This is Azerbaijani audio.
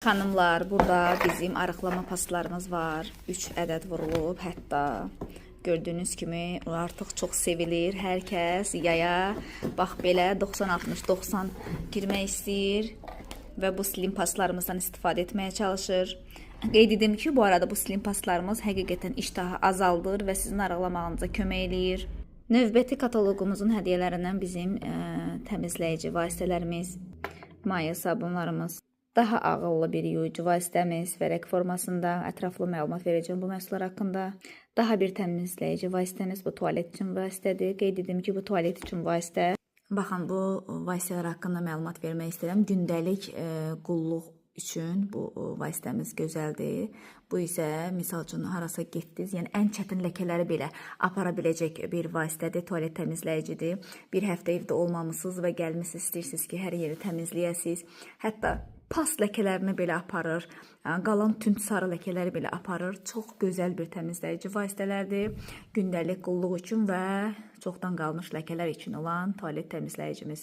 Xanımlar, burada bizim arıqlama paslarımız var. 3 ədəd vurulub, hətta gördüyünüz kimi o artıq çox sevilir. Hər kəs yaya bax belə 90-60-90 girmək istəyir və bu slim paslarımızdan istifadə etməyə çalışır. Qeyd edim ki, bu arada bu slim paslarımız həqiqətən iştahı azaldır və sizin arıqlamağınıza kömək eləyir. Növbəti kataloqumuzun hədiyyələrindən bizim təmizləyici vasitələrimiz, maya sabunlarımız, daha ağıllı bir yuyucu vasitəmiz, vərəq formasında ətraflı məlumat verəcəm bu məhsullar haqqında. Daha bir təmizləyici vasitəmiz bu tualet üçün vasitədir. Qeyd edim ki, bu tualet üçün vasitə. Baxın, bu vasitələr haqqında məlumat vermək istəyirəm. Gündəlik qulluq üçün bu vasitəmiz gözəldir. Bu isə misal üçün harasa getdiniz, yəni ən çətin ləkələri belə apara biləcək bir vasitədir, tualet təmizləyicidir. Bir həftə evdə olmamısınız və gəlmisiniz, istəyirsiniz ki, hər yeri təmizləyəsiniz. Hətta pas ləkələrini belə aparır, qalan tünd sarı ləkələri belə aparır. Çox gözəl bir təmizləyici vasitələrdir. Gündəlik qulluq üçün və çoxdan qalmış ləkələr üçün olan tualet təmizləyicimiz.